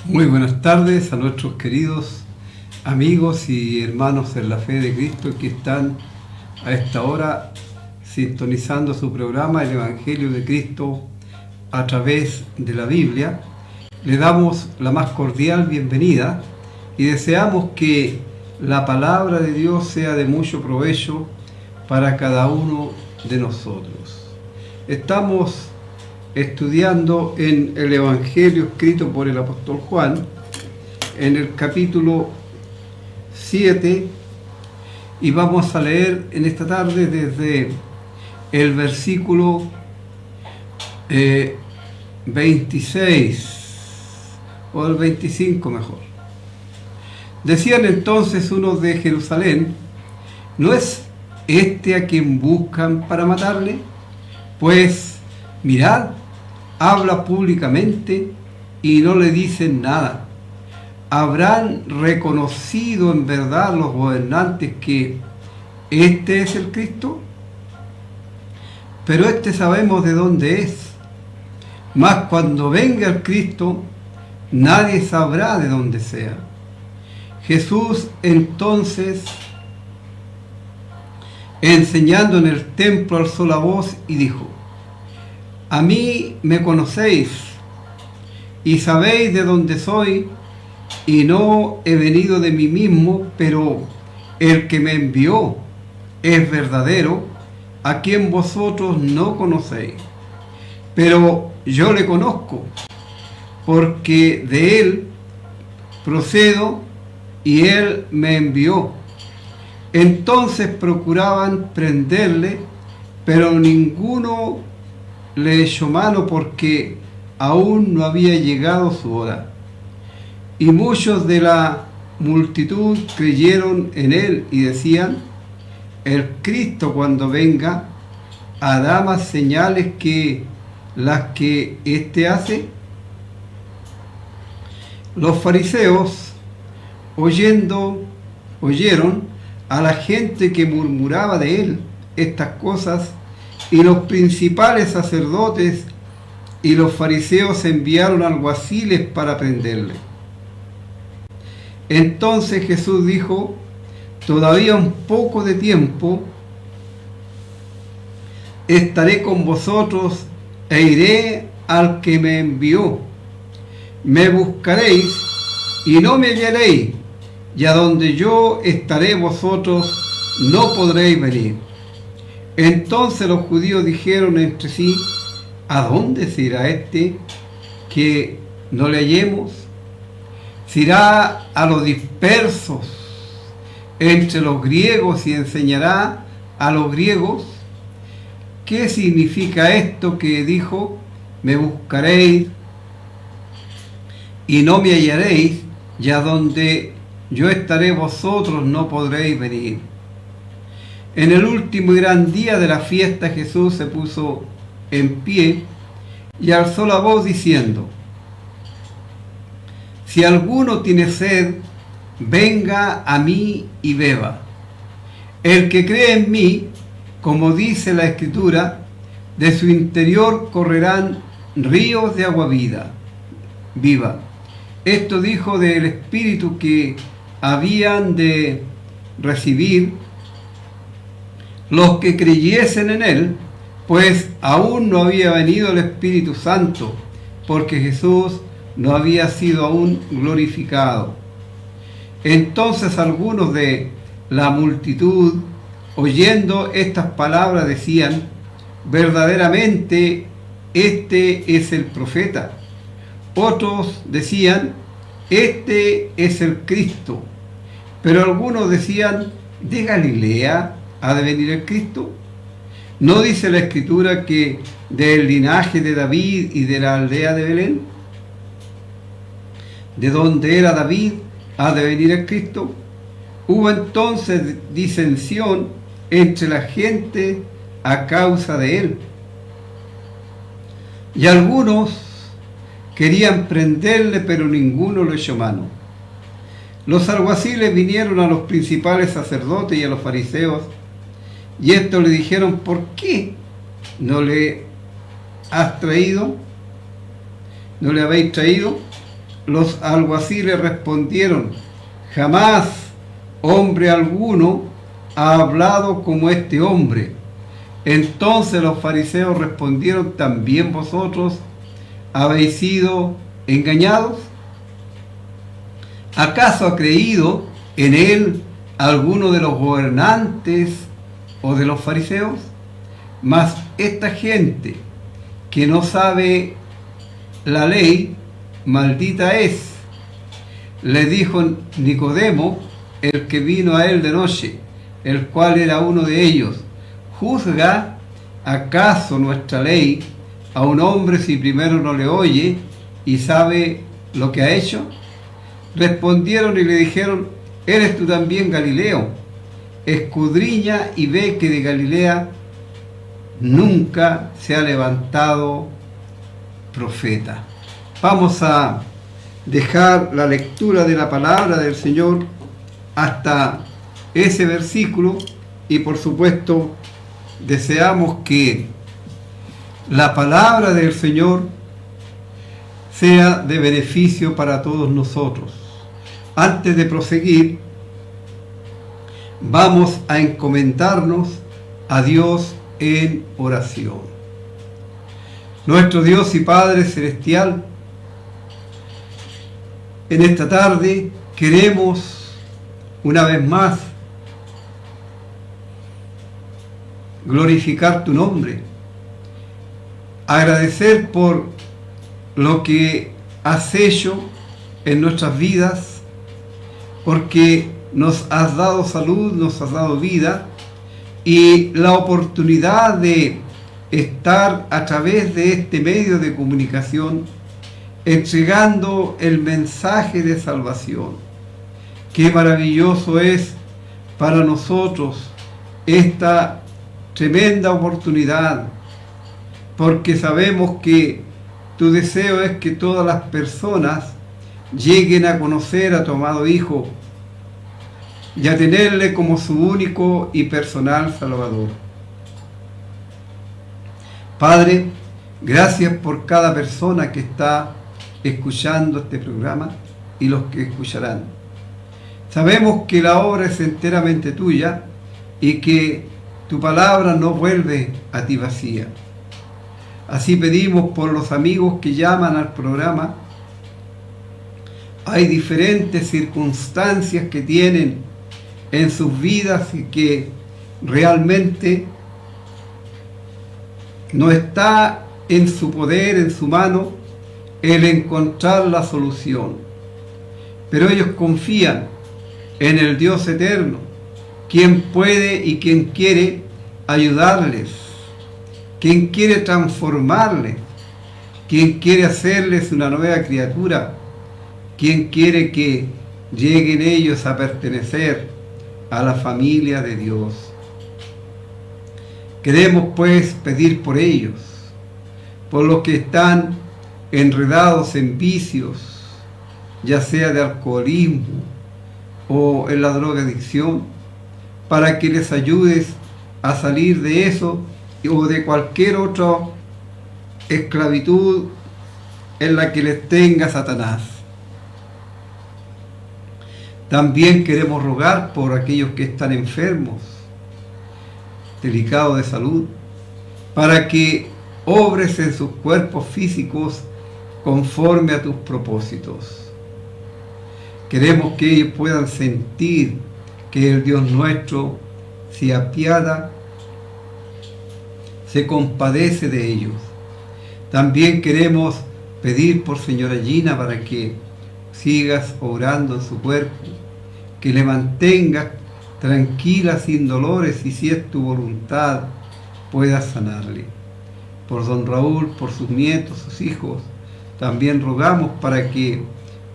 Muy buenas tardes a nuestros queridos amigos y hermanos en la fe de Cristo que están a esta hora sintonizando su programa El Evangelio de Cristo a través de la Biblia. Le damos la más cordial bienvenida y deseamos que la palabra de Dios sea de mucho provecho para cada uno de nosotros. Estamos estudiando en el Evangelio escrito por el apóstol Juan, en el capítulo 7, y vamos a leer en esta tarde desde el versículo 26, o el 25 mejor. Decían entonces unos de Jerusalén: ¿no es este a quien buscan para matarle? Pues mirad, habla públicamente y no le dicen nada. ¿Habrán reconocido en verdad los gobernantes que este es el Cristo? Pero este sabemos de dónde es. Mas cuando venga el Cristo, nadie sabrá de dónde sea. Jesús entonces, enseñando en el templo, alzó la voz y dijo: a mí me conocéis y sabéis de dónde soy, y no he venido de mí mismo, pero el que me envió es verdadero, a quien vosotros no conocéis. Pero yo le conozco, porque de él procedo y él me envió. Entonces procuraban prenderle, pero ninguno le echó mano, porque aún no había llegado su hora. Y muchos de la multitud creyeron en él y decían: el Cristo, cuando venga, hará más señales que las que éste hace. Los fariseos, oyeron a la gente que murmuraba de él estas cosas, y los principales sacerdotes y los fariseos enviaron alguaciles para prenderle. Entonces Jesús dijo: todavía un poco de tiempo estaré con vosotros e iré al que me envió. Me buscaréis y no me hallaréis, y a donde yo estaré vosotros no podréis venir. Entonces los judíos dijeron entre sí: ¿a dónde se irá este que no le hallemos? ¿Se irá a los dispersos entre los griegos y enseñará a los griegos? ¿Qué significa esto que dijo: me buscaréis y no me hallaréis, y a donde yo estaré vosotros no podréis venir? En el último y gran día de la fiesta, Jesús se puso en pie y alzó la voz diciendo: si alguno tiene sed, venga a mí y beba. El que cree en mí, como dice la Escritura, de su interior correrán ríos de agua viva. Esto dijo del Espíritu que habían de recibir los que creyesen en él, pues aún no había venido el Espíritu Santo, porque Jesús no había sido aún glorificado. Entonces algunos de la multitud, oyendo estas palabras, decían: verdaderamente este es el profeta. Otros decían: este es el Cristo. Pero algunos decían: ¿de Galilea ha de venir el Cristo? ¿No dice la Escritura que del linaje de David y de la aldea de Belén, de donde era David, ha de venir el Cristo? Hubo entonces disensión entre la gente a causa de él, y algunos querían prenderle, pero ninguno le echó mano. Los alguaciles vinieron a los principales sacerdotes y a los fariseos, y estos le dijeron: ¿por qué no le habéis traído? los alguaciles respondieron: jamás hombre alguno ha hablado como este hombre. Entonces los fariseos respondieron: ¿también vosotros habéis sido engañados? ¿Acaso ha creído en él alguno de los gobernantes o de los fariseos? Mas esta gente que no sabe la ley, maldita es. Le dijo Nicodemo, el que vino a él de noche, el cual era uno de ellos: ¿juzga acaso nuestra ley a un hombre si primero no le oye y sabe lo que ha hecho? Respondieron y le dijeron: ¿eres tú también Galileo? Escudriña y ve que de Galilea nunca se ha levantado profeta. Vamos a dejar la lectura de la palabra del Señor hasta ese versículo y por supuesto deseamos que la palabra del Señor sea de beneficio para todos nosotros. Antes de proseguir, vamos a encomendarnos a Dios en oración. Nuestro Dios y Padre Celestial, en esta tarde queremos una vez más glorificar tu nombre, agradecer por lo que has hecho en nuestras vidas, porque nos has dado salud, nos has dado vida y la oportunidad de estar a través de este medio de comunicación entregando el mensaje de salvación. Qué maravilloso es para nosotros esta tremenda oportunidad, porque sabemos que tu deseo es que todas las personas lleguen a conocer a tu amado Hijo y a tenerle como su único y personal Salvador. Padre, gracias por cada persona que está escuchando este programa y los que escucharán. Sabemos que la obra es enteramente tuya y que tu palabra no vuelve a ti vacía. Así pedimos por los amigos que llaman al programa. Hay diferentes circunstancias que tienen en sus vidas y que realmente no está en su poder, en su mano, el encontrar la solución. Pero ellos confían en el Dios eterno, quien puede y quien quiere ayudarles, quien quiere transformarles, quien quiere hacerles una nueva criatura, quien quiere que lleguen ellos a pertenecer a la familia de Dios. Queremos pues pedir por ellos, por los que están enredados en vicios, ya sea de alcoholismo o en la drogadicción, para que les ayudes a salir de eso o de cualquier otra esclavitud en la que les tenga Satanás. También queremos rogar por aquellos que están enfermos, delicados de salud, para que obres en sus cuerpos físicos conforme a tus propósitos. Queremos que ellos puedan sentir que el Dios nuestro se apiada, se compadece de ellos. También queremos pedir por señora Gina para que sigas orando en su cuerpo, que le mantengas tranquila, sin dolores, y si es tu voluntad, puedas sanarle. Por don Raúl, por sus nietos, sus hijos, también rogamos para que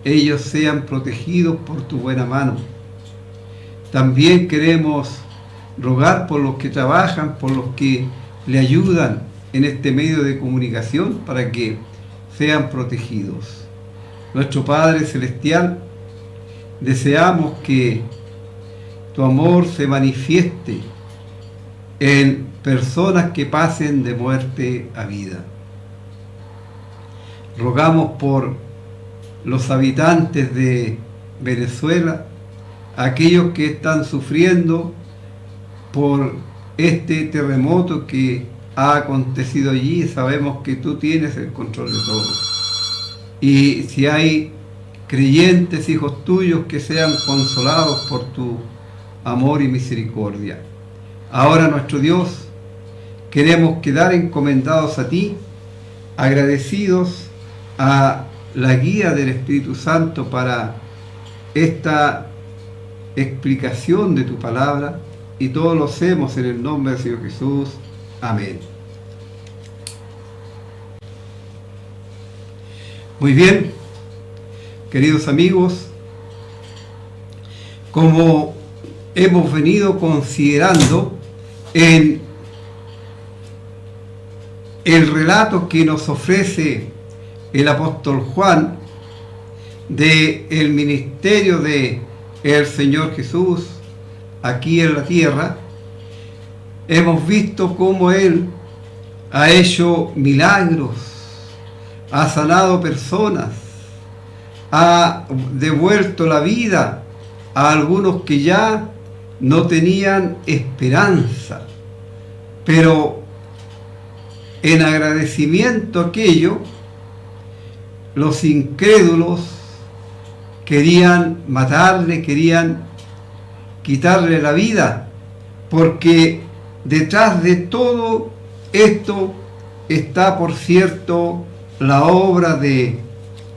ellos sean protegidos por tu buena mano. También queremos rogar por los que trabajan, por los que le ayudan en este medio de comunicación, para que sean protegidos. Nuestro Padre Celestial, deseamos que tu amor se manifieste en personas que pasen de muerte a vida. Rogamos por los habitantes de Venezuela, aquellos que están sufriendo por este terremoto que ha acontecido allí. Sabemos que tú tienes el control de todo. Y si hay creyentes, hijos tuyos, que sean consolados por tu amor y misericordia. Ahora, nuestro Dios, queremos quedar encomendados a ti, agradecidos a la guía del Espíritu Santo para esta explicación de tu palabra, y todo lo hacemos en el nombre del Señor Jesús. Amén. Muy bien, queridos amigos, como hemos venido considerando en el relato que nos ofrece el apóstol Juan del ministerio de el Señor Jesús aquí en la tierra, hemos visto cómo Él ha hecho milagros, ha sanado personas, ha devuelto la vida a algunos que ya no tenían esperanza, pero en agradecimiento a aquello, los incrédulos querían matarle, querían quitarle la vida, porque detrás de todo esto está, por cierto, la obra de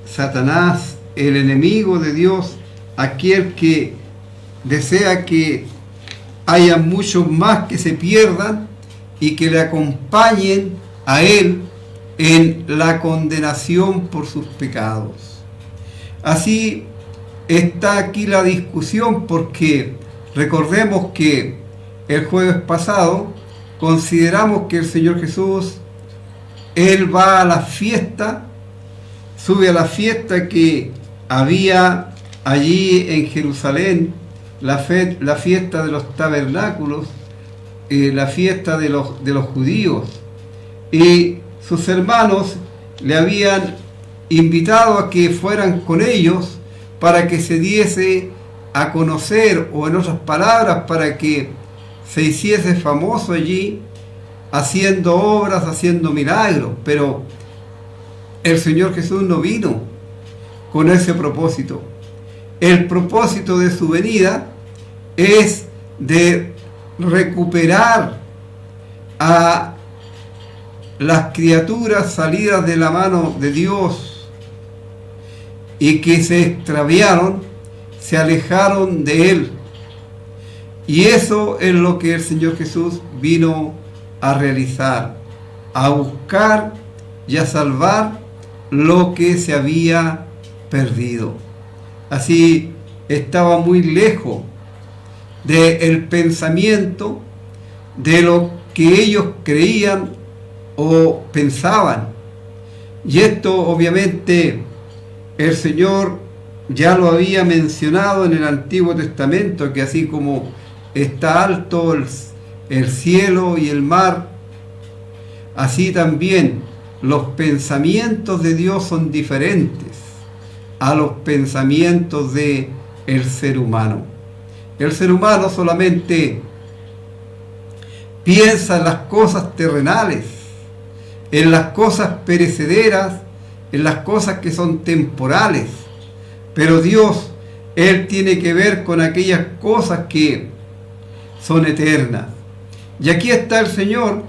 Satanás, el enemigo de Dios, aquel que desea que haya muchos más que se pierdan y que le acompañen a él en la condenación por sus pecados. Así está aquí la discusión, porque recordemos que el jueves pasado consideramos que el Señor Jesús, Él va a la fiesta, sube a la fiesta que había allí en Jerusalén, la fiesta de los tabernáculos, la fiesta de los judíos, y sus hermanos le habían invitado a que fueran con ellos para que se diese a conocer, o en otras palabras, para que se hiciese famoso allí, haciendo obras, haciendo milagros. Pero el Señor Jesús no vino con ese propósito. El propósito de su venida es de recuperar a las criaturas salidas de la mano de Dios y que se extraviaron, se alejaron de Él. Y eso es lo que el Señor Jesús vino a realizar, a buscar y a salvar lo que se había perdido. Así estaba muy lejos del pensamiento de lo que ellos creían o pensaban. Y esto obviamente el Señor ya lo había mencionado en el Antiguo Testamento, que así como está alto el cielo y el mar, así también los pensamientos de Dios son diferentes a los pensamientos del ser humano. El ser humano solamente piensa en las cosas terrenales, en las cosas perecederas, en las cosas que son temporales. Pero Dios, Él tiene que ver con aquellas cosas que son eternas. Y aquí está el Señor,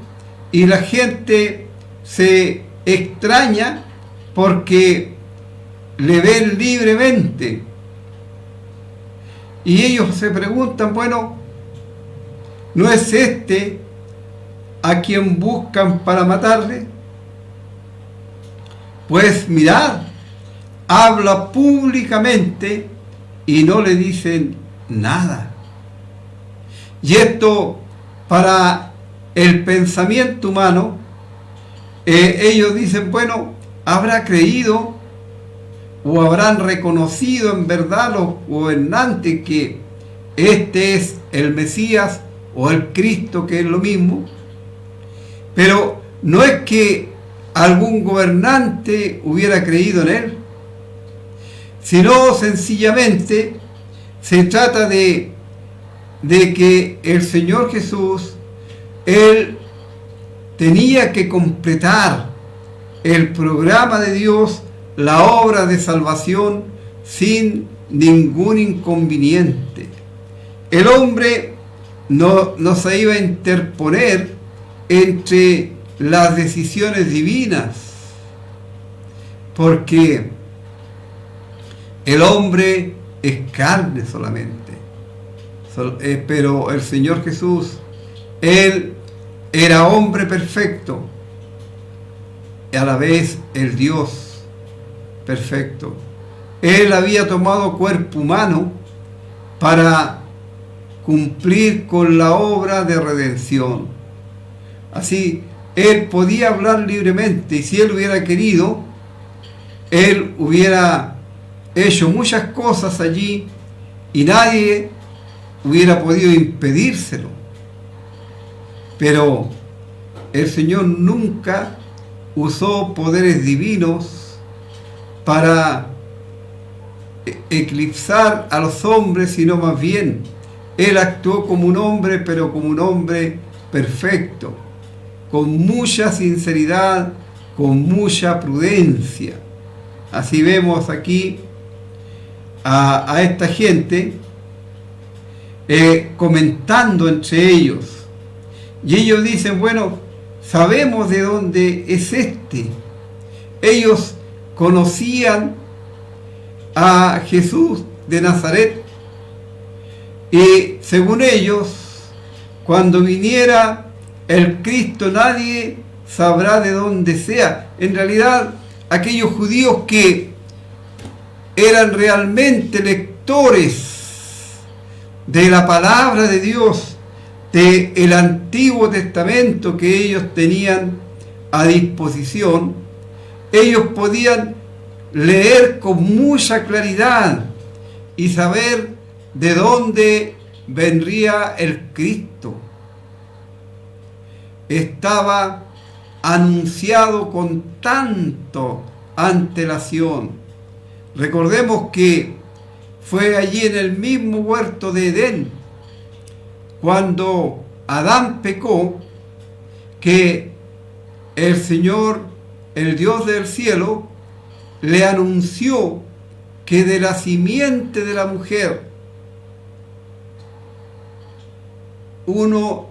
y la gente se extraña porque le ven libremente. Y ellos se preguntan, bueno, ¿no es este a quien buscan para matarle? Pues mirad, habla públicamente y no le dicen nada. Y esto, para el pensamiento humano, ellos dicen, bueno, habrá creído o habrán reconocido en verdad los gobernantes que este es el Mesías o el Cristo, que es lo mismo. Pero no es que algún gobernante hubiera creído en él, sino sencillamente se trata de que el Señor Jesús, Él tenía que completar el programa de Dios, la obra de salvación, sin ningún inconveniente. El hombre no se iba a interponer entre las decisiones divinas, porque el hombre es carne solamente. Pero el Señor Jesús, Él era hombre perfecto y a la vez el Dios perfecto. Él había tomado cuerpo humano para cumplir con la obra de redención. Así, Él podía hablar libremente, y si Él hubiera querido, Él hubiera hecho muchas cosas allí y nadie hubiera podido impedírselo. Pero el Señor nunca usó poderes divinos para eclipsar a los hombres, sino más bien Él actuó como un hombre, pero como un hombre perfecto, con mucha sinceridad, con mucha prudencia. Así vemos aquí a esta gente comentando entre ellos. Y ellos dicen, bueno, sabemos de dónde es este. Ellos conocían a Jesús de Nazaret. Y según ellos, cuando viniera el Cristo, nadie sabrá de dónde sea. En realidad, aquellos judíos que eran realmente lectores de la palabra de Dios, del Antiguo Testamento que ellos tenían a disposición, ellos podían leer con mucha claridad y saber de dónde vendría el Cristo. Estaba anunciado con tanto antelación. Recordemos que fue allí en el mismo huerto de Edén, cuando Adán pecó, que el Señor, el Dios del cielo, le anunció que de la simiente de la mujer, uno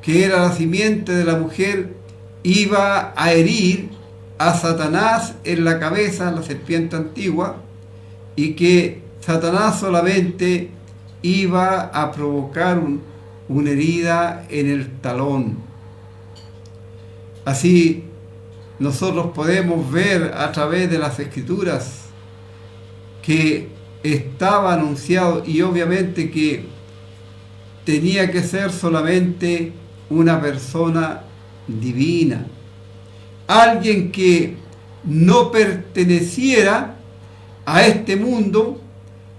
que era la simiente de la mujer, iba a herir a Satanás en la cabeza, la serpiente antigua, y que Satanás solamente iba a provocar una herida en el talón. Así nosotros podemos ver a través de las Escrituras que estaba anunciado, y obviamente que tenía que ser solamente una persona divina, alguien que no perteneciera a este mundo,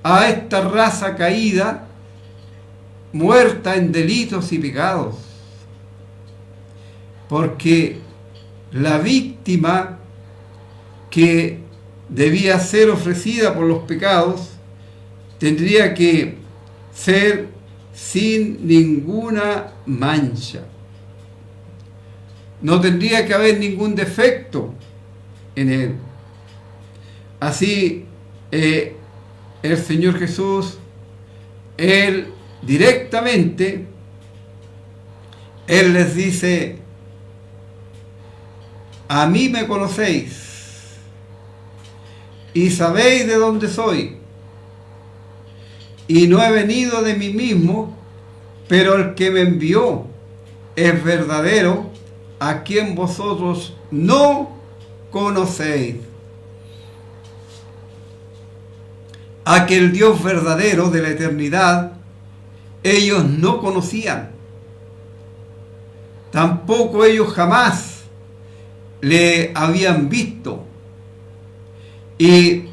a esta raza caída, muerta en delitos y pecados, porque la víctima que debía ser ofrecida por los pecados tendría que ser sin ninguna mancha. No tendría que haber ningún defecto en él. Así, el Señor Jesús, Él directamente, Él les dice: a mí me conocéis y sabéis de dónde soy, y no he venido de mí mismo, pero el que me envió es verdadero, a quien vosotros no conocéis. Aquel Dios verdadero de la eternidad, ellos no conocían. Tampoco ellos jamás le habían visto. Y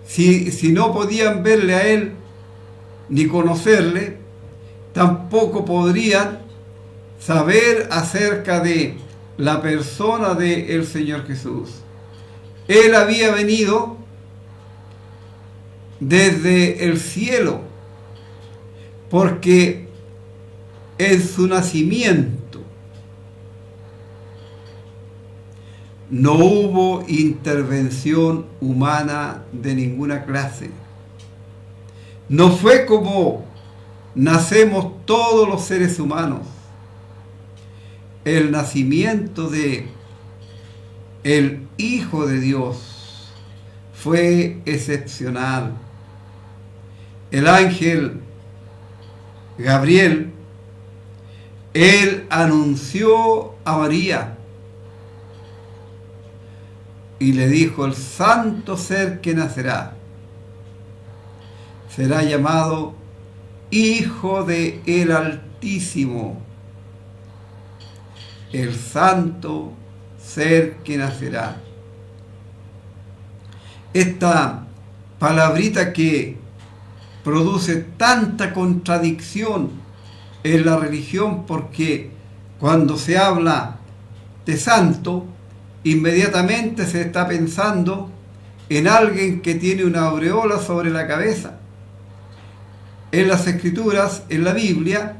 si no podían verle a Él ni conocerle, tampoco podrían saber acerca de la persona del Señor Jesús. Él había venido desde el cielo, porque en su nacimiento no hubo intervención humana de ninguna clase. No fue como nacemos todos los seres humanos. El nacimiento de el Hijo de Dios fue excepcional. El ángel Gabriel, él anunció a María y le dijo: el santo ser que nacerá será llamado Hijo de el Altísimo. El santo ser que nacerá. Esta palabrita que produce tanta contradicción en la religión, porque cuando se habla de santo, inmediatamente se está pensando en alguien que tiene una aureola sobre la cabeza. En las Escrituras, en la Biblia,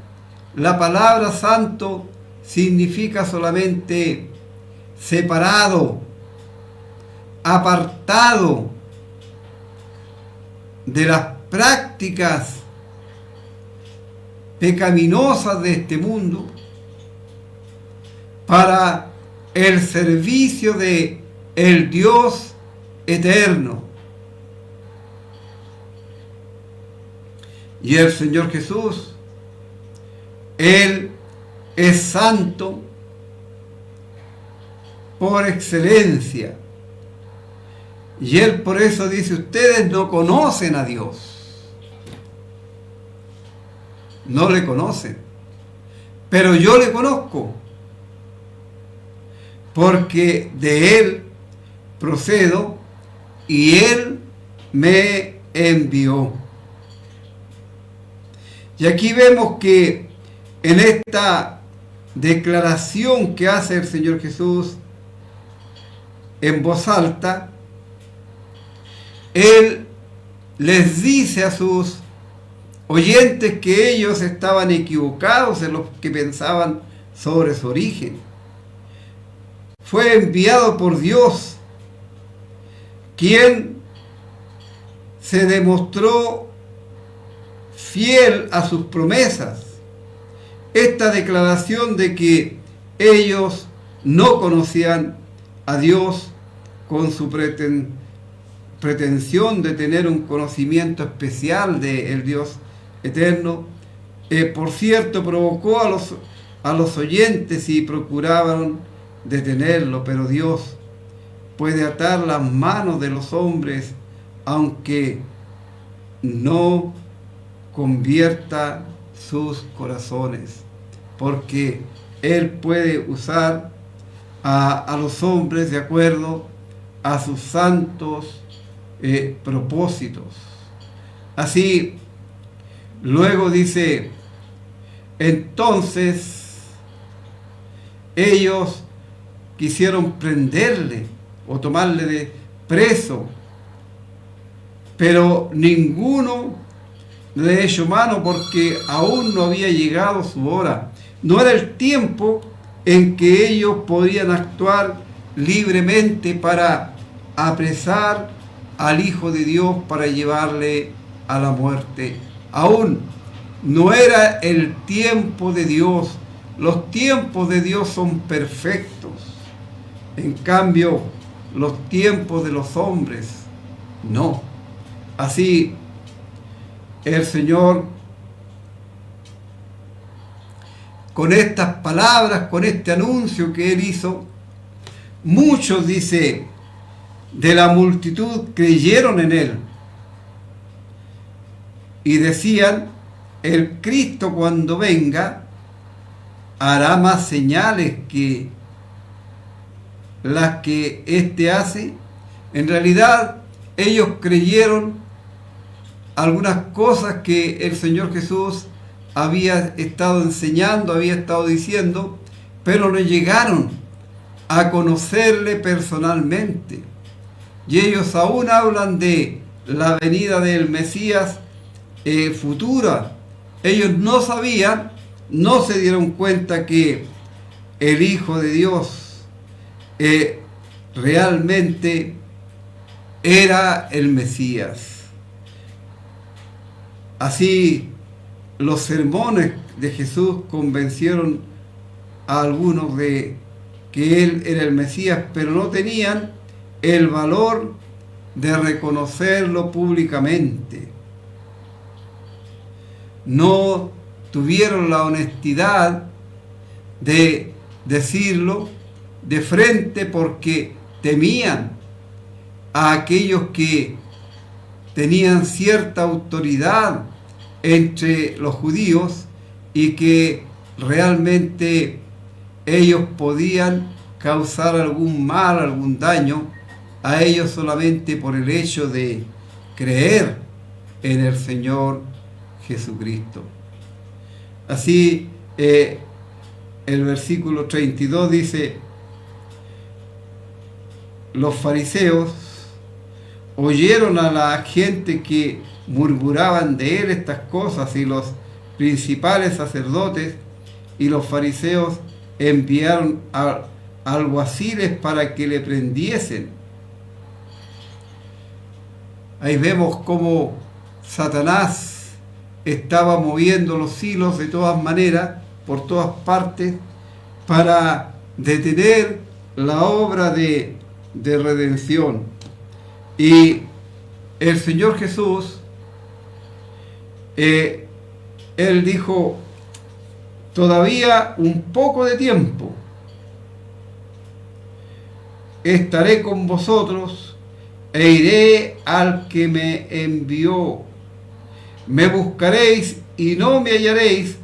la palabra santo significa solamente separado, apartado de las prácticas pecaminosas de este mundo para el servicio de el Dios eterno. Y el Señor Jesús, Él es santo por excelencia. Y Él por eso dice: ustedes no conocen a Dios. No le conocen. Pero yo le conozco. Porque de Él procedo y Él me envió. Y aquí vemos que en esta declaración que hace el Señor Jesús en voz alta, Él les dice a sus oyentes que ellos estaban equivocados en lo que pensaban sobre su origen. Fue enviado por Dios, quien se demostró fiel a sus promesas. Esta declaración de que ellos no conocían a Dios con su pretensión de tener un conocimiento especial del Dios eterno, por cierto, provocó a los oyentes y procuraban detenerlo, pero Dios puede atar las manos de los hombres, aunque no convierta sus corazones, porque Él puede usar a los hombres de acuerdo a sus santos propósitos. Así, luego dice: entonces ellos quisieron prenderle o tomarle de preso, pero ninguno le echó mano, porque aún no había llegado su hora. No era el tiempo en que ellos podían actuar libremente para apresar al Hijo de Dios para llevarle a la muerte. Aún no era el tiempo de Dios. Los tiempos de Dios son perfectos. En cambio, los tiempos de los hombres, no. Así, el Señor, con estas palabras, con este anuncio que Él hizo, muchos, dice, de la multitud creyeron en Él. Y decían: el Cristo, cuando venga, hará más señales que las que éste hace. En realidad, ellos creyeron algunas cosas que el Señor Jesús había estado enseñando, había estado diciendo, pero no llegaron a conocerle personalmente. Y ellos aún hablan de la venida del Mesías futura. Ellos no sabían, no se dieron cuenta que el Hijo de Dios realmente era el Mesías. Así, los sermones de Jesús convencieron a algunos de que Él era el Mesías, pero no tenían el valor de reconocerlo públicamente. No tuvieron la honestidad de decirlo de frente porque temían a aquellos que tenían cierta autoridad entre los judíos y que realmente ellos podían causar algún mal, algún daño a ellos solamente por el hecho de creer en el Señor Jesucristo. Así, el versículo 32 dice: los fariseos oyeron a la gente que murmuraban de él estas cosas, y los principales sacerdotes y los fariseos enviaron a alguaciles para que le prendiesen. Ahí vemos cómo Satanás estaba moviendo los hilos de todas maneras, por todas partes, para detener la obra de redención. Y el Señor Jesús, Él dijo: todavía un poco de tiempo estaré con vosotros e iré al que me envió. Me buscaréis y no me hallaréis,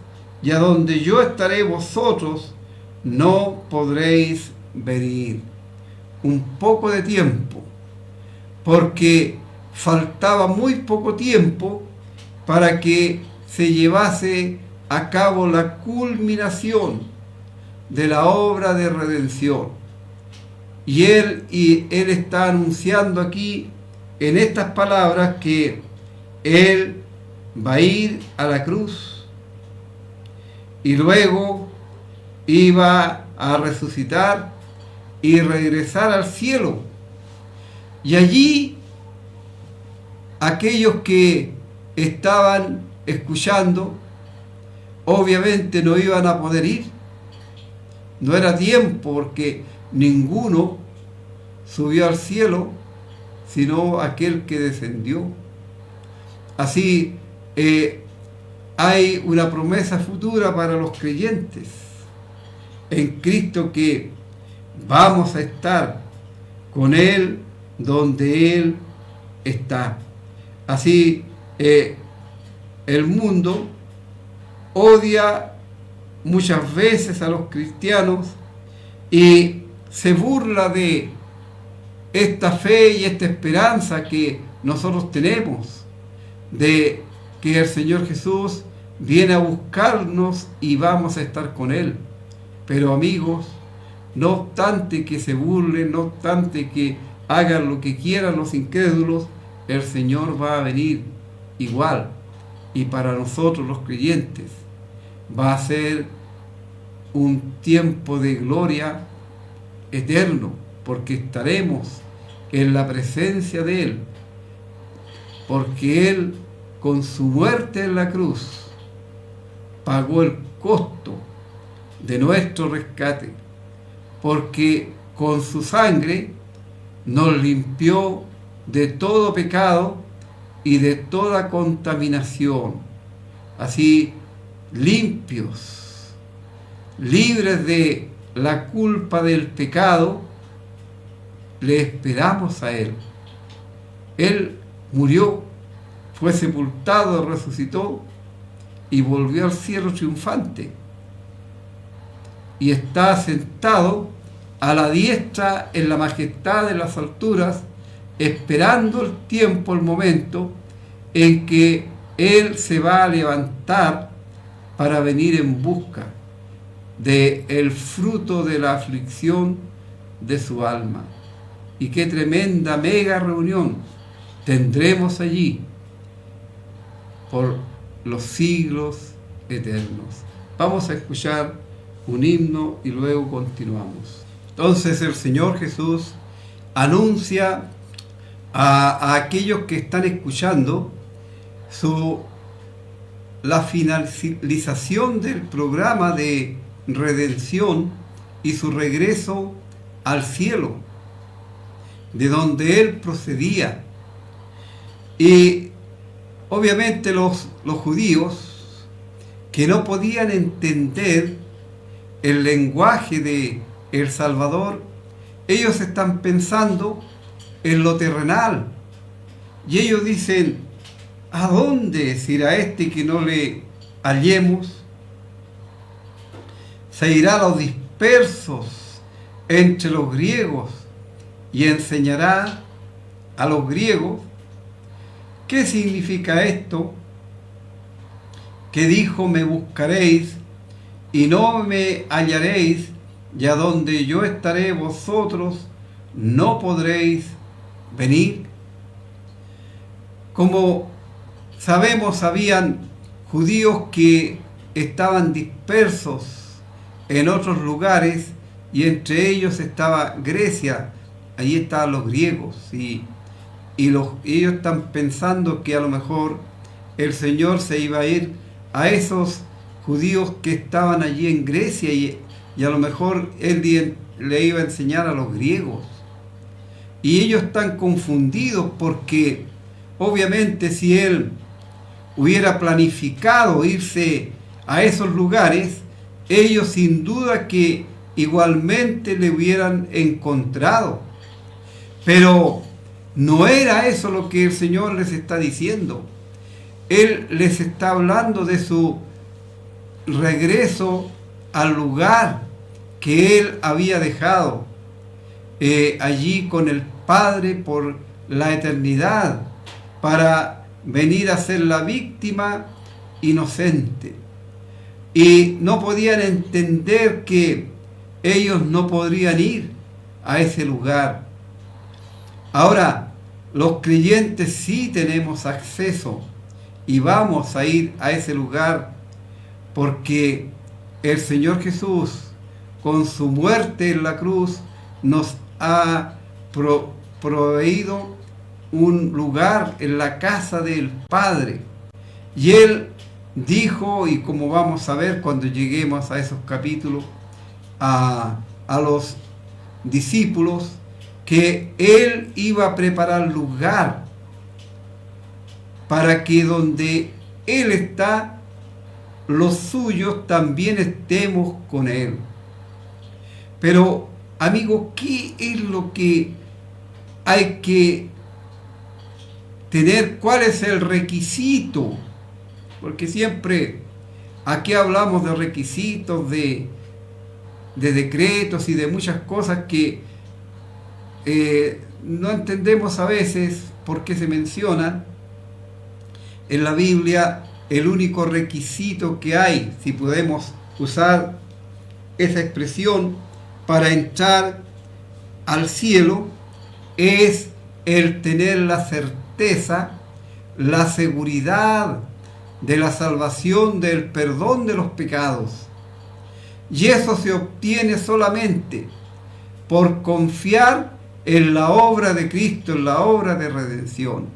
y a donde yo estaré vosotros no podréis venir. Un poco de tiempo, porque faltaba muy poco tiempo para que se llevase a cabo la culminación de la obra de redención. Y Él está anunciando aquí en estas palabras que Él va a ir a la cruz y luego iba a resucitar y regresar al cielo. Y allí aquellos que estaban escuchando obviamente no iban a poder ir. No era tiempo, porque ninguno subió al cielo sino aquel que descendió. Así, hay una promesa futura para los creyentes en Cristo, que vamos a estar con Él donde Él está. Así, el mundo odia muchas veces a los cristianos y se burla de esta fe y esta esperanza que nosotros tenemos, de que el Señor Jesús viene a buscarnos y vamos a estar con Él. Pero amigos, no obstante que se burlen, no obstante que hagan lo que quieran los incrédulos, el Señor va a venir igual. Y para nosotros los creyentes va a ser un tiempo de gloria eterno, porque estaremos en la presencia de Él, porque Él, con su muerte en la cruz, pagó el costo de nuestro rescate, porque con su sangre nos limpió de todo pecado y de toda contaminación. Así, limpios, libres de la culpa del pecado, le esperamos a Él. Él murió, fue sepultado, resucitó y volvió al cielo triunfante. Y está sentado a la diestra en la majestad de las alturas, esperando el tiempo, el momento en que Él se va a levantar para venir en busca del fruto de la aflicción de su alma. Y qué tremenda mega reunión tendremos allí por los siglos eternos. Vamos a escuchar un himno y luego continuamos. Entonces el Señor Jesús anuncia a aquellos que están escuchando la finalización del programa de redención y su regreso al cielo, de donde Él procedía. Y obviamente los judíos, que no podían entender el lenguaje de el Salvador, ellos están pensando en lo terrenal. Y ellos dicen, ¿a dónde se irá este que no le hallemos? Se irá a los dispersos entre los griegos y enseñará a los griegos. ¿Qué significa esto? Que dijo, me buscaréis y no me hallaréis, y a donde yo estaré vosotros no podréis venir. Como sabemos, habían judíos que estaban dispersos en otros lugares, y entre ellos estaba Grecia, ahí estaban los griegos, y ellos están pensando que a lo mejor el Señor se iba a ir a esos judíos que estaban allí en Grecia, y a lo mejor Él le iba a enseñar a los griegos. Y ellos están confundidos porque obviamente si Él hubiera planificado irse a esos lugares, ellos sin duda que igualmente le hubieran encontrado. Pero no era eso lo que el Señor les está diciendo. Él les está hablando de su regreso al lugar que Él había dejado allí con el Padre por la eternidad, para venir a ser la víctima inocente. Y no podían entender que ellos no podrían ir a ese lugar. Ahora, los creyentes sí tenemos acceso y vamos a ir a ese lugar, porque el Señor Jesús, con su muerte en la cruz, nos ha proveído un lugar en la casa del Padre. Y Él dijo, y como vamos a ver cuando lleguemos a esos capítulos, a los discípulos, que Él iba a preparar lugar para que donde Él está, los suyos también estemos con Él. Pero, amigo, ¿qué es lo que hay que tener? ¿Cuál es el requisito? Porque siempre aquí hablamos de requisitos, de decretos y de muchas cosas que no entendemos a veces por qué se mencionan. En la Biblia, el único requisito que hay, si podemos usar esa expresión, para entrar al cielo, es el tener la certeza, la seguridad de la salvación, del perdón de los pecados. Y eso se obtiene solamente por confiar en la obra de Cristo, en la obra de redención,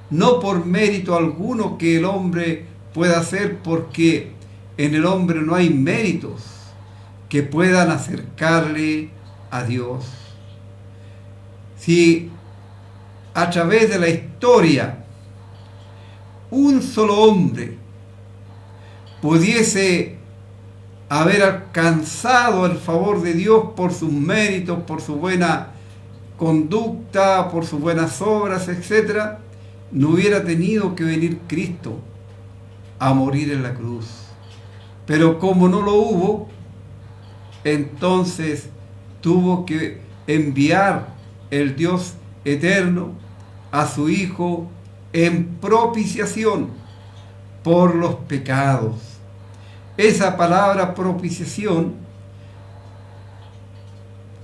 no por mérito alguno que el hombre pueda hacer, porque en el hombre no hay méritos que puedan acercarle a Dios. Si a través de la historia un solo hombre pudiese haber alcanzado el favor de Dios por sus méritos, por su buena conducta, por sus buenas obras, etc., no hubiera tenido que venir Cristo a morir en la cruz. Pero como no lo hubo, entonces tuvo que enviar el Dios eterno a su Hijo en propiciación por los pecados. Esa palabra propiciación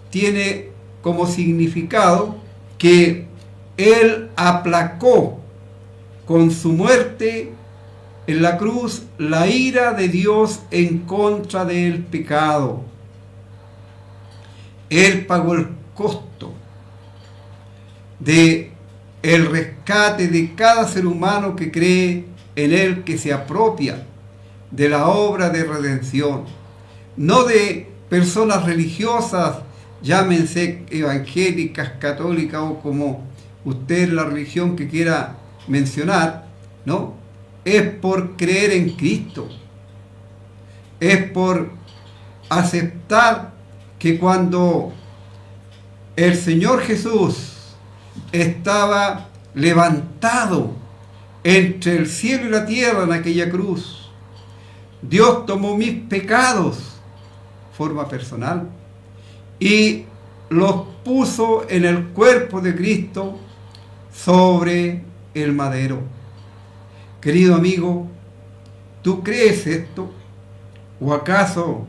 tiene como significado que Él aplacó con su muerte en la cruz la ira de Dios en contra del pecado. Él pagó el costo de el rescate de cada ser humano que cree en Él, que se apropia de la obra de redención. No de personas religiosas, llámense evangélicas, católicas o como usted la religión que quiera mencionar, ¿no? Es por creer en Cristo. Es por aceptar que cuando el Señor Jesús estaba levantado entre el cielo y la tierra en aquella cruz, Dios tomó mis pecados, forma personal, y los puso en el cuerpo de Cristo sobre el madero. Querido amigo, ¿tú crees esto? ¿O acaso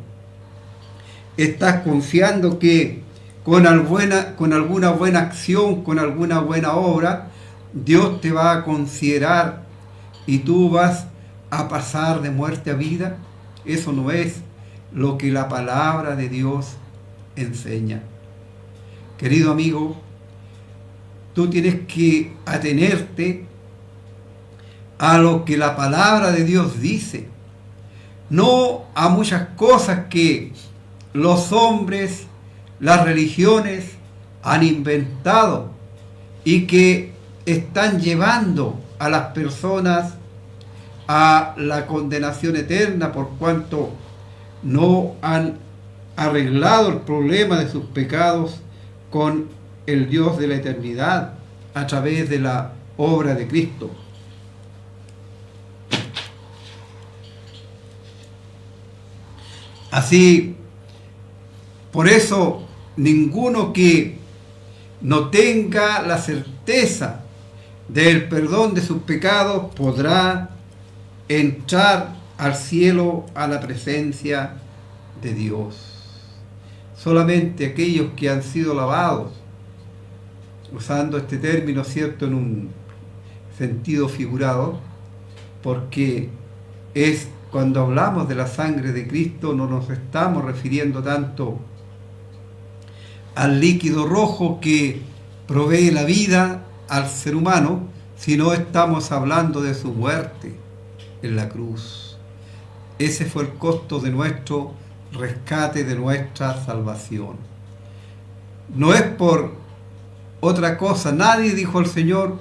estás confiando que con alguna buena acción, con alguna buena obra, Dios te va a considerar y tú vas a pasar de muerte a vida? Eso no es lo que la palabra de Dios enseña. Querido amigo, tú tienes que atenerte a lo que la palabra de Dios dice, no a muchas cosas que los hombres, las religiones han inventado y que están llevando a las personas a la condenación eterna por cuanto no han arreglado el problema de sus pecados con el Dios de la eternidad a través de la obra de Cristo. Así, por eso, ninguno que no tenga la certeza del perdón de sus pecados podrá entrar al cielo, a la presencia de Dios. Solamente aquellos que han sido lavados, usando este término, ¿cierto?, en un sentido figurado, porque es cuando hablamos de la sangre de Cristo, no nos estamos refiriendo tanto al líquido rojo que provee la vida al ser humano, sino estamos hablando de su muerte en la cruz. Ese fue el costo de nuestro rescate, de nuestra salvación. No es por otra cosa. Nadie, dijo el Señor,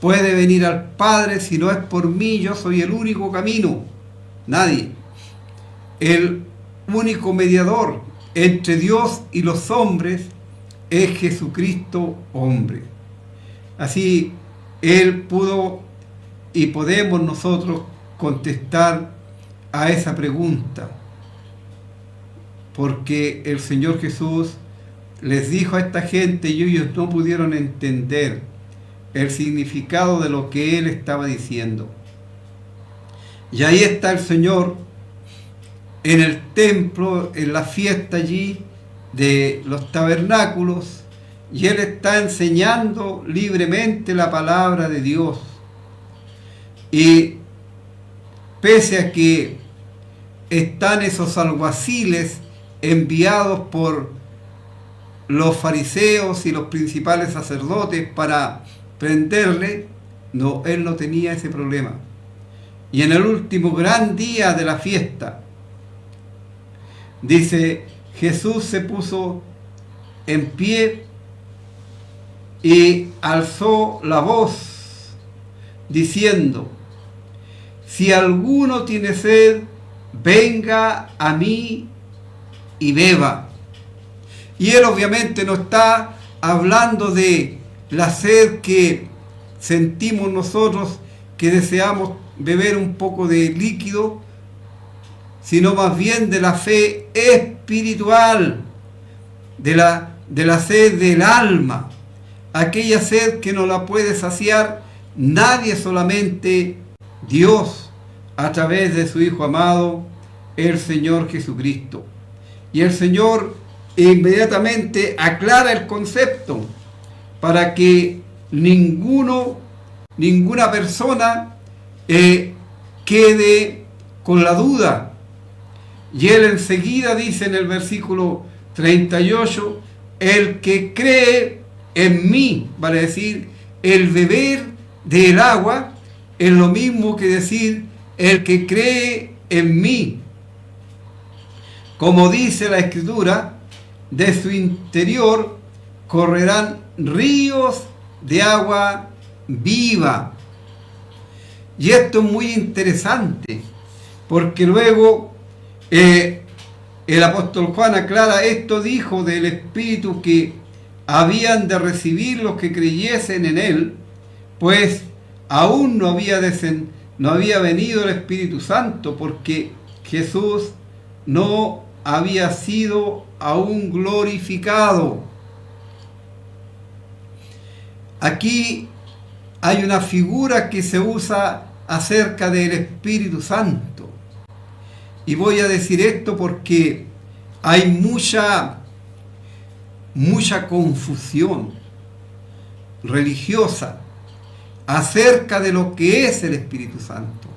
puede venir al Padre si no es por mí. Yo soy el único camino. Nadie. El único mediador entre Dios y los hombres es Jesucristo hombre. Así, Él pudo y podemos nosotros contestar a esa pregunta, porque el Señor Jesús les dijo a esta gente y ellos no pudieron entender el significado de lo que Él estaba diciendo. Y ahí está el Señor en el templo, en la fiesta allí de los tabernáculos, y Él está enseñando libremente la palabra de Dios. Y pese a que están esos alguaciles enviados por los fariseos y los principales sacerdotes para prenderle, no, Él no tenía ese problema. Y en el último gran día de la fiesta, dice, Jesús se puso en pie y alzó la voz diciendo: si alguno tiene sed, venga a mí y beba. Y Él obviamente no está hablando de la sed que sentimos nosotros, que deseamos beber un poco de líquido, sino más bien de la fe espiritual, de la sed del alma, aquella sed que no la puede saciar nadie, solamente Dios, a través de su Hijo amado, el Señor Jesucristo. Y el Señor inmediatamente aclara el concepto para que ninguna persona quede con la duda. Y él enseguida dice en el versículo 38, el que cree en mí, vale decir, el beber del agua es lo mismo que decir el que cree en mí. Como dice la Escritura, de su interior correrán ríos de agua viva. Y esto es muy interesante, porque luego el apóstol Juan aclara, esto dijo del Espíritu que habían de recibir los que creyesen en él, pues aún no había venido el Espíritu Santo, porque Jesús no había sido aún glorificado. Aquí hay una figura que se usa acerca del Espíritu Santo. Y voy a decir esto porque hay mucha confusión religiosa acerca de lo que es el Espíritu Santo.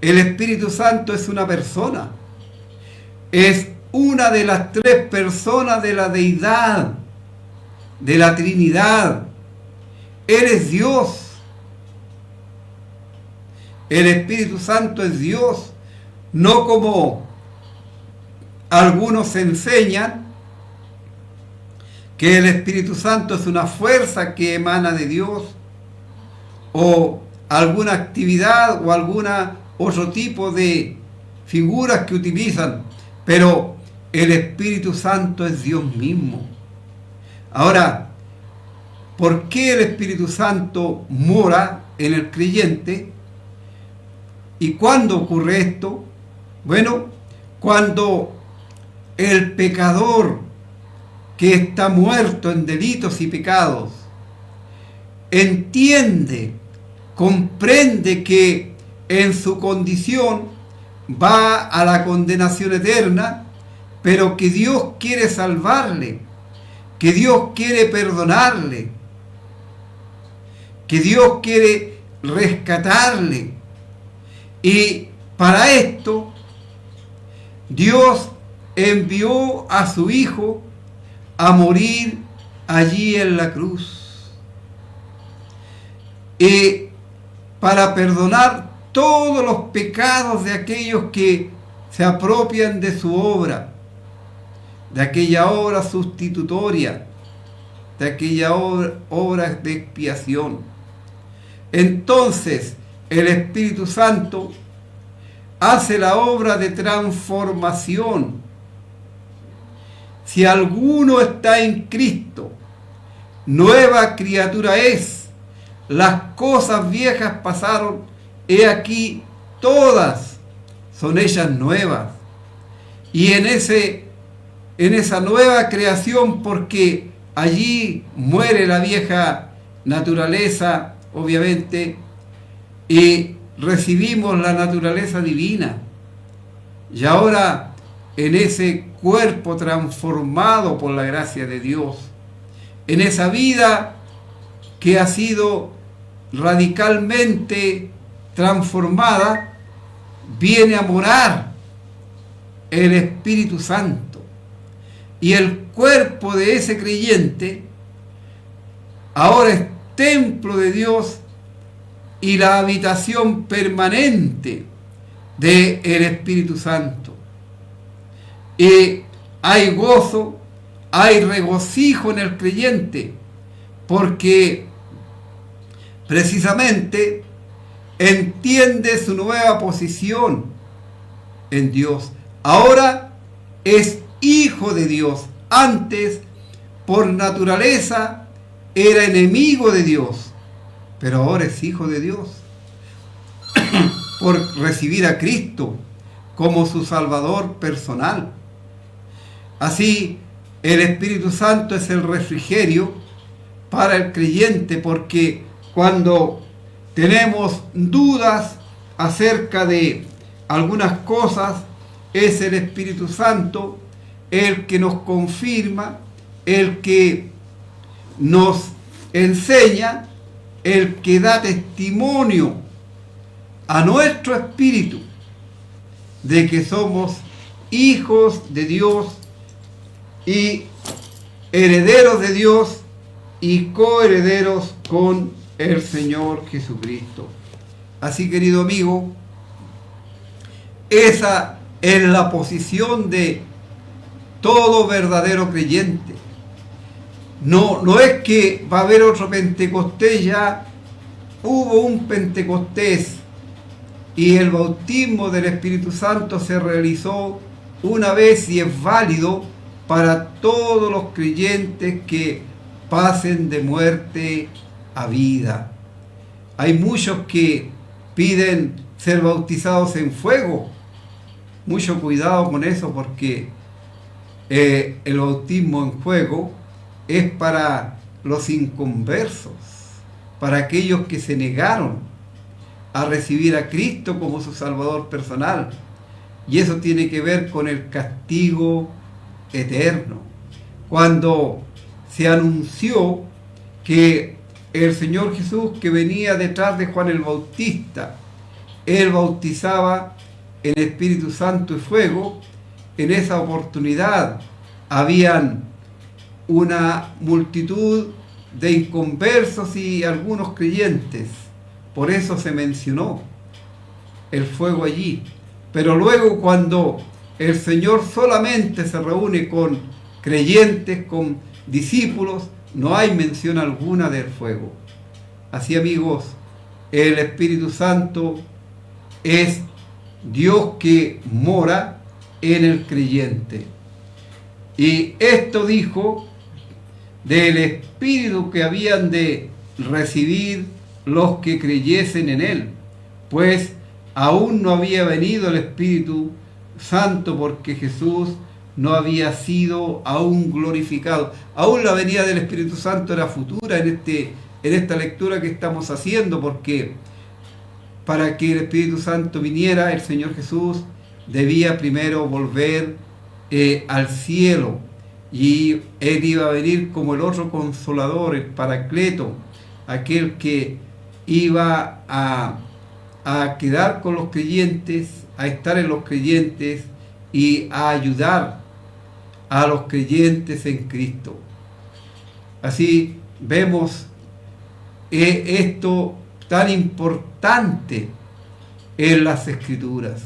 El Espíritu Santo es una persona. Es una de las tres personas de la deidad, de la Trinidad. Él es Dios. El Espíritu Santo es Dios, no como algunos enseñan que el Espíritu Santo es una fuerza que emana de Dios, o alguna actividad o alguna otro tipo de figuras que utilizan, pero el Espíritu Santo es Dios mismo. Ahora, ¿por qué el Espíritu Santo mora en el creyente? ¿Y cuándo ocurre esto? Bueno, cuando el pecador que está muerto en delitos y pecados entiende, comprende que en su condición va a la condenación eterna, pero que Dios quiere salvarle, que Dios quiere perdonarle, que Dios quiere rescatarle. Y para esto, Dios envió a su Hijo a morir allí en la cruz. Y para perdonar todos los pecados de aquellos que se apropian de su obra, de aquella obra sustitutoria, de aquella obra de expiación. Entonces, el Espíritu Santo hace la obra de transformación. Si alguno está en Cristo, nueva criatura es. Las cosas viejas pasaron, he aquí, todas son ellas nuevas. Y en esa nueva creación, porque allí muere la vieja naturaleza, obviamente, y recibimos la naturaleza divina. Y ahora, en ese cuerpo transformado por la gracia de Dios, en esa vida que ha sido radicalmente transformada, viene a morar el Espíritu Santo. Y el cuerpo de ese creyente ahora es templo de Dios y la habitación permanente del Espíritu Santo. Y hay gozo, hay regocijo en el creyente, porque precisamente entiende su nueva posición en Dios. Ahora es hijo de Dios. Antes, por naturaleza, era enemigo de Dios, pero ahora es hijo de Dios por recibir a Cristo como su Salvador personal. Así, el Espíritu Santo es el refrigerio para el creyente, porque cuando tenemos dudas acerca de algunas cosas, es el Espíritu Santo el que nos confirma, el que nos enseña, el que da testimonio a nuestro espíritu de que somos hijos de Dios y herederos de Dios y coherederos con el Señor Jesucristo. Así, querido amigo, esa es la posición de todo verdadero creyente. No es que va a haber otro Pentecostés, ya hubo un Pentecostés y el bautismo del Espíritu Santo se realizó una vez y es válido para todos los creyentes que pasen de muerte a vida. Hay muchos que piden ser bautizados en fuego. Mucho cuidado con eso, porque el bautismo en fuego es para los inconversos, para aquellos que se negaron a recibir a Cristo como su Salvador personal. Y eso tiene que ver con el castigo eterno. Cuando se anunció que el Señor Jesús, que venía detrás de Juan el Bautista, él bautizaba en Espíritu Santo y fuego, en esa oportunidad habían una multitud de inconversos y algunos creyentes. Por eso se mencionó el fuego allí. Pero luego, cuando el Señor solamente se reúne con creyentes, con discípulos, no hay mención alguna del fuego. Así, amigos, el Espíritu Santo es Dios que mora en el creyente. Y esto dijo del Espíritu que habían de recibir los que creyesen en Él, pues aún no había venido el Espíritu Santo, porque Jesús no había sido aún glorificado. Aún la venida del Espíritu Santo era futura en esta lectura que estamos haciendo, porque para que el Espíritu Santo viniera, el Señor Jesús debía primero volver al cielo, y Él iba a venir como el otro Consolador, el Paracleto, aquel que iba a quedar con los creyentes, a estar en los creyentes y a ayudar a los creyentes en Cristo. Así vemos esto tan importante en las Escrituras.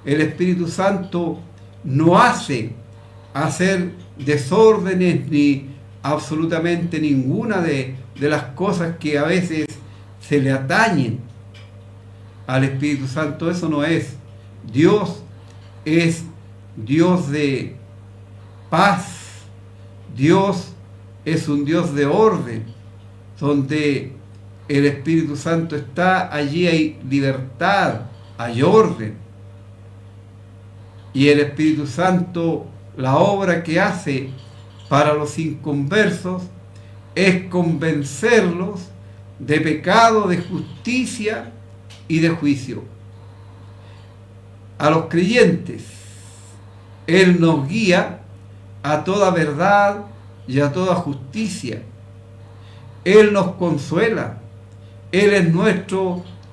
El Espíritu Santo no hace hacer desórdenes ni absolutamente ninguna de las cosas que a veces se le atañen al Espíritu Santo. Eso no es. Dios es Dios de paz. Dios es un Dios de orden. Donde el Espíritu Santo está, allí hay libertad, hay orden. Y el Espíritu Santo, la obra que hace para los inconversos es convencerlos de pecado, de justicia y de juicio. A los creyentes, Él nos guía a toda verdad y a toda justicia. Él nos consuela. Él es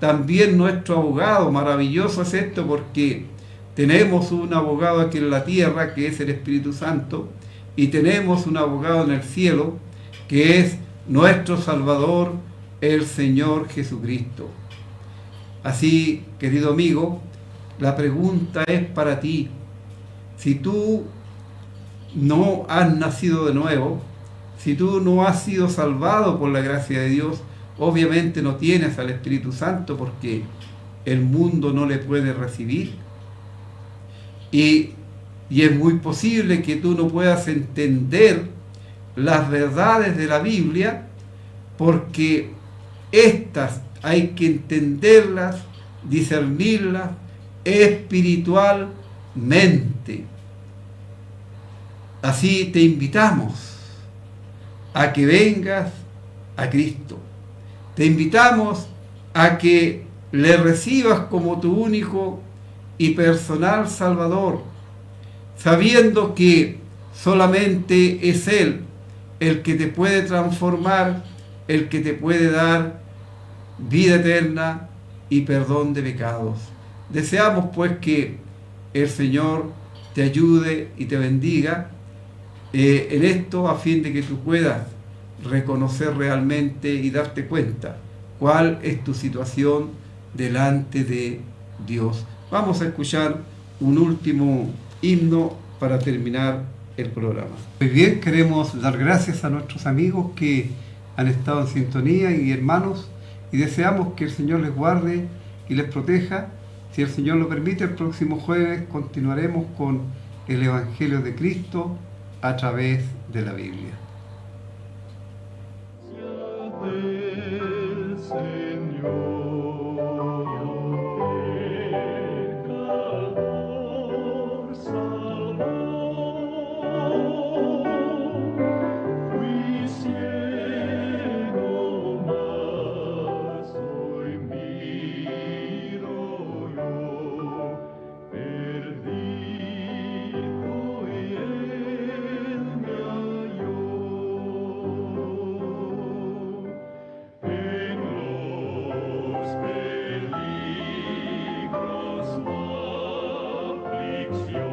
también nuestro abogado. Maravilloso es esto, porque tenemos un abogado aquí en la tierra, que es el Espíritu Santo, y tenemos un abogado en el cielo, que es nuestro Salvador, el Señor Jesucristo. Así, querido amigo, la pregunta es para ti. Si tú no has nacido de nuevo, si tú no has sido salvado por la gracia de Dios, obviamente no tienes al Espíritu Santo, porque el mundo no le puede recibir. Y es muy posible que tú no puedas entender las verdades de la Biblia, porque estas hay que entenderlas, discernirlas espiritualmente. Así te invitamos a que vengas a Cristo. Te invitamos a que le recibas como tu único y personal Salvador, sabiendo que solamente es Él el que te puede transformar el que te puede dar vida eterna y perdón de pecados. Deseamos pues que el Señor te ayude y te bendiga en esto, a fin de que tú puedas reconocer realmente y darte cuenta cuál es tu situación delante de Dios. Vamos a escuchar un último himno para terminar el programa. Muy bien, queremos dar gracias a nuestros amigos que han estado en sintonía y hermanos, y deseamos que el Señor les guarde y les proteja. Si el Señor lo permite, el próximo jueves continuaremos con el Evangelio de Cristo a través de la Biblia. Affliction.